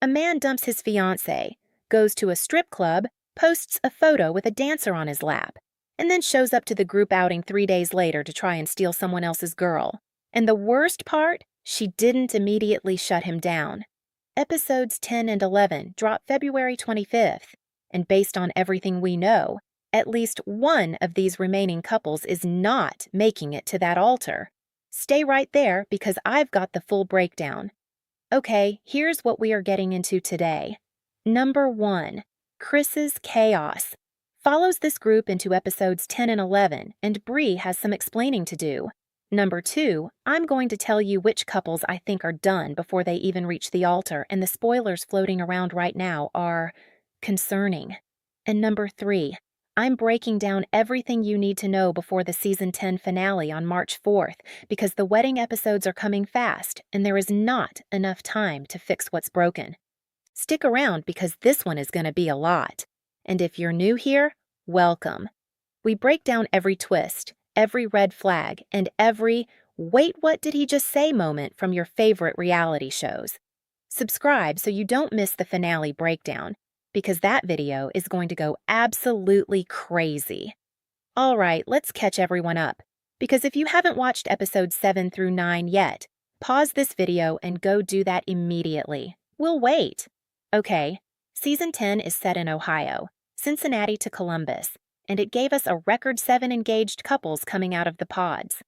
A man dumps his fiancée, goes to a strip club, posts a photo with a dancer on his lap, and then shows up to the group outing 3 days later to try and steal someone else's girl. And the worst part, she didn't immediately shut him down. Episodes 10 and 11 drop February 25th, and based on everything we know, at least one of these remaining couples is not making it to that altar. Stay right there because I've got the full breakdown. Okay, here's what we are getting into today. Number 1, Chris's chaos. Follows this group into episodes 10 and 11, and Bree has some explaining to do. Number 2, I'm going to tell you which couples I think are done before they even reach the altar, and the spoilers floating around right now are concerning. And number 3, I'm breaking down everything you need to know before the season 10 finale on March 4th, because the wedding episodes are coming fast, and there is not enough time to fix what's broken. Stick around because this one is going to be a lot. And if you're new here, welcome. We break down every twist, every red flag, and every "wait, what did he just say" moment from your favorite reality shows. Subscribe so you don't miss the finale breakdown, because that video is going to go absolutely crazy. All right, let's catch everyone up, because if you haven't watched episodes 7 through 9 yet, pause this video and go do that immediately. We'll wait. Okay, season 10 is set in Ohio, Cincinnati to Columbus, and it gave us a record 7 engaged couples coming out of the pods.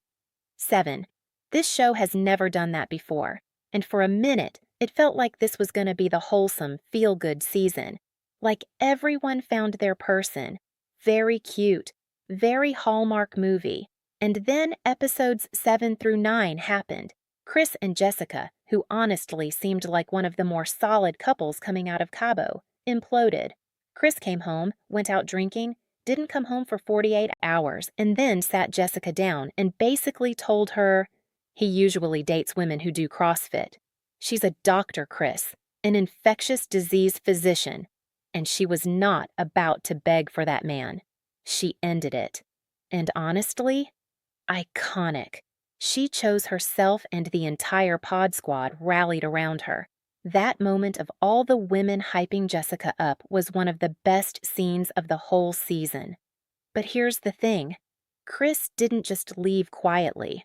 7. This show has never done that before, and for a minute, it felt like this was going to be the wholesome, feel-good season. Like everyone found their person. Very cute. Very Hallmark movie. And then episodes 7 through 9 happened. Chris and Jessica, who honestly seemed like one of the more solid couples coming out of Cabo, imploded. Chris came home, went out drinking, didn't come home for 48 hours, and then sat Jessica down and basically told her he usually dates women who do CrossFit. She's a doctor, Chris, an infectious disease physician, and she was not about to beg for that man. She ended it. And honestly, iconic. She chose herself, and the entire pod squad rallied around her. That moment of all the women hyping Jessica up was one of the best scenes of the whole season. But here's the thing. Chris didn't just leave quietly.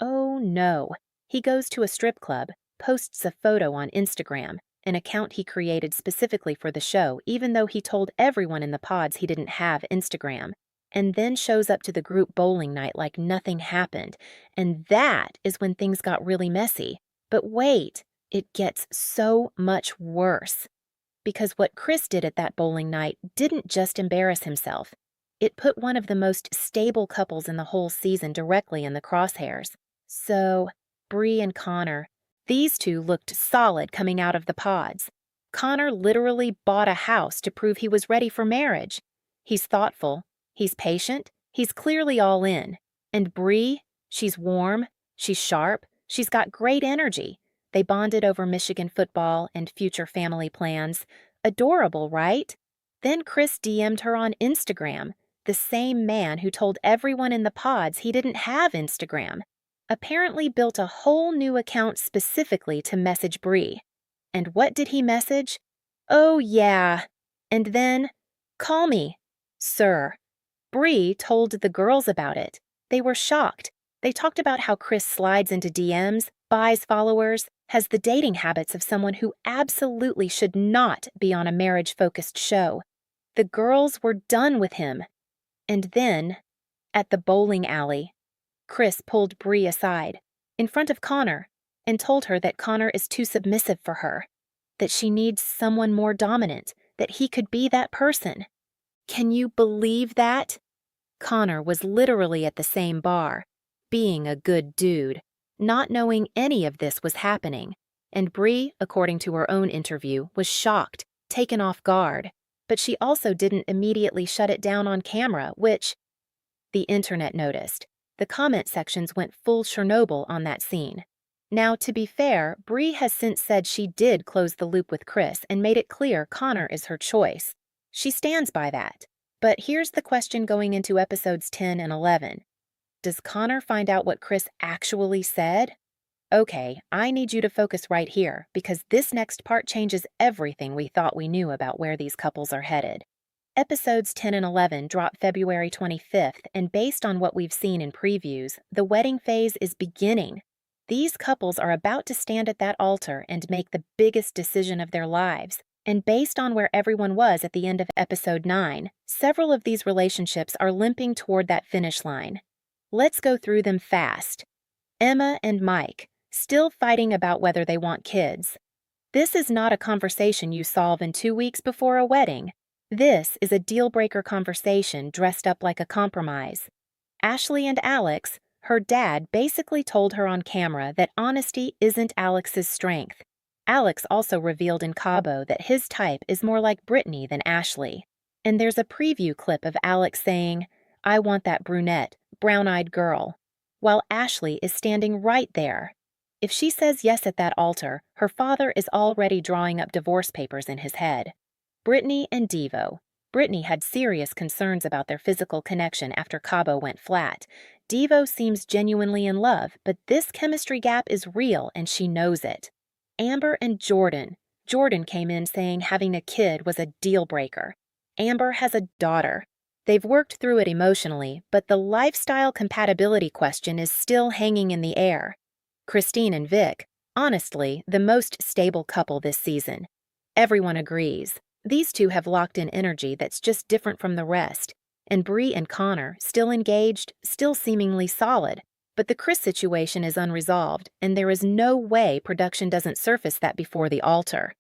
Oh no. He goes to a strip club, posts a photo on Instagram, an account he created specifically for the show, even though he told everyone in the pods he didn't have Instagram, and then shows up to the group bowling night like nothing happened. And that is when things got really messy. But wait, it gets so much worse. Because what Chris did at that bowling night didn't just embarrass himself. It put one of the most stable couples in the whole season directly in the crosshairs. So, Bree and Connor, these two looked solid coming out of the pods. Connor literally bought a house to prove he was ready for marriage. He's thoughtful, he's patient, he's clearly all in. And Bree, she's warm, she's sharp, she's got great energy. They bonded over Michigan football and future family plans. Adorable, right? Then Chris DM'd her on Instagram, the same man who told everyone in the pods he didn't have Instagram. Apparently built a whole new account specifically to message Bree. And what did he message? Oh yeah. And then, call me, sir. Bree told the girls about it. They were shocked. They talked about how Chris slides into DMs, buys followers, has the dating habits of someone who absolutely should not be on a marriage-focused show. The girls were done with him. And then, at the bowling alley, Chris pulled Bree aside, in front of Connor, and told her that Connor is too submissive for her, that she needs someone more dominant, that he could be that person. Can you believe that? Connor was literally at the same bar, being a good dude, not knowing any of this was happening, and Bree, according to her own interview, was shocked, taken off guard, but she also didn't immediately shut it down on camera, which the internet noticed. The comment sections went full Chernobyl on that scene. Now, to be fair, Bree has since said she did close the loop with Chris and made it clear Connor is her choice. She stands by that. But here's the question going into episodes 10 and 11. Does Connor find out what Chris actually said? Okay, I need you to focus right here because this next part changes everything we thought we knew about where these couples are headed. Episodes 10 and 11 drop February 25th, and based on what we've seen in previews, the wedding phase is beginning. These couples are about to stand at that altar and make the biggest decision of their lives. And based on where everyone was at the end of episode 9, several of these relationships are limping toward that finish line. Let's go through them fast. Emma and Mike, still fighting about whether they want kids. This is not a conversation you solve in 2 weeks before a wedding. This is a deal-breaker conversation dressed up like a compromise. Ashley and Alex, her dad basically told her on camera that honesty isn't Alex's strength. Alex also revealed in Cabo that his type is more like Brittany than Ashley. And there's a preview clip of Alex saying, "I want that brunette, brown-eyed girl," while Ashley is standing right there. If she says yes at that altar, her father is already drawing up divorce papers in his head. Brittany and Devo. Brittany had serious concerns about their physical connection after Cabo went flat. Devo seems genuinely in love, but this chemistry gap is real and she knows it. Amber and Jordan. Jordan came in saying having a kid was a deal breaker. Amber has a daughter. They've worked through it emotionally, but the lifestyle compatibility question is still hanging in the air. Christine and Vic, honestly, the most stable couple this season. Everyone agrees. These two have locked in energy that's just different from the rest. And Bree and Connor, still engaged, still seemingly solid. But the Chris situation is unresolved, and there is no way production doesn't surface that before the altar.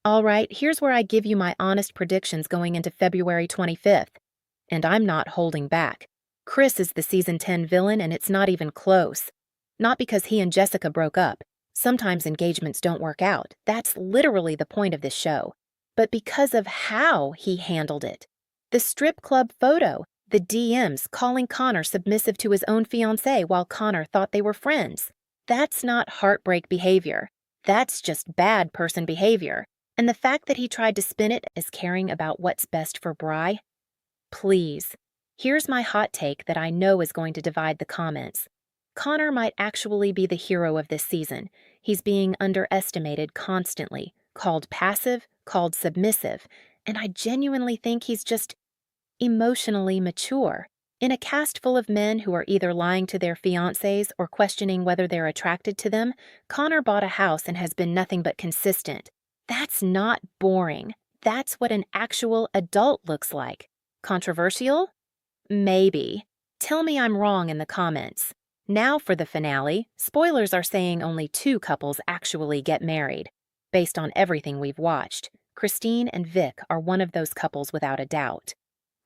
All right, here's where I give you my honest predictions going into February 25th. And I'm not holding back. Chris is the season 10 villain, and it's not even close. Not because he and Jessica broke up. Sometimes engagements don't work out. That's literally the point of this show. But because of how he handled it. The strip club photo, the DMs calling Connor submissive to his own fiancée while Connor thought they were friends. That's not heartbreak behavior. That's just bad person behavior. And the fact that he tried to spin it as caring about what's best for Bri? Please. Here's my hot take that I know is going to divide the comments. Connor might actually be the hero of this season. He's being underestimated constantly, called passive, called submissive, and I genuinely think he's just emotionally mature. In a cast full of men who are either lying to their fiancés or questioning whether they're attracted to them, Connor bought a house and has been nothing but consistent. That's not boring. That's what an actual adult looks like. Controversial? Maybe. Tell me I'm wrong in the comments. Now for the finale, spoilers are saying only 2 couples actually get married. Based on everything we've watched, Christine and Vic are one of those couples without a doubt.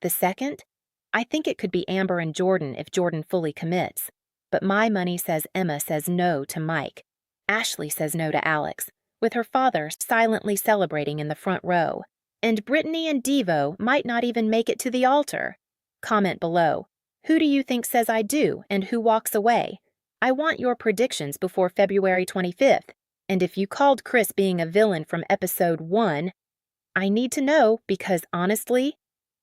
The second? I think it could be Amber and Jordan if Jordan fully commits. But my money says Emma says no to Mike. Ashley says no to Alex, with her father silently celebrating in the front row. And Brittany and Devo might not even make it to the altar. Comment below. Who do you think says I do and who walks away? I want your predictions before February 25th. And if you called Chris being a villain from episode 1, I need to know because honestly,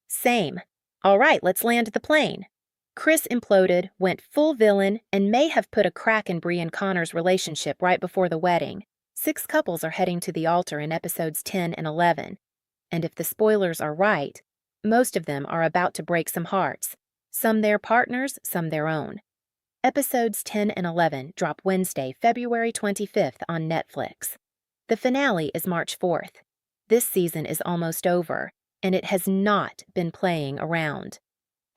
same. All right, let's land the plane. Chris imploded, went full villain, and may have put a crack in Bree and Connor's relationship right before the wedding. 6 couples are heading to the altar in episodes 10 and 11. And if the spoilers are right, most of them are about to break some hearts. Some their partners, some their own. Episodes 10 and 11 drop Wednesday, February 25th on Netflix. The finale is March 4th. This season is almost over, and it has not been playing around.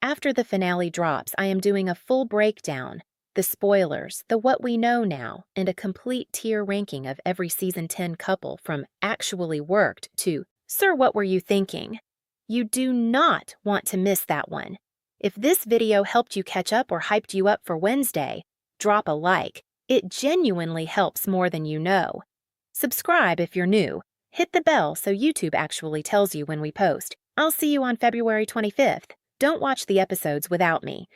After the finale drops, I am doing a full breakdown, the spoilers, the what we know now, and a complete tier ranking of every season 10 couple from actually worked to, sir, what were you thinking? You do not want to miss that one. If this video helped you catch up or hyped you up for Wednesday, drop a like. It genuinely helps more than you know. Subscribe if you're new. Hit the bell so YouTube actually tells you when we post. I'll see you on February 25th. Don't watch the episodes without me.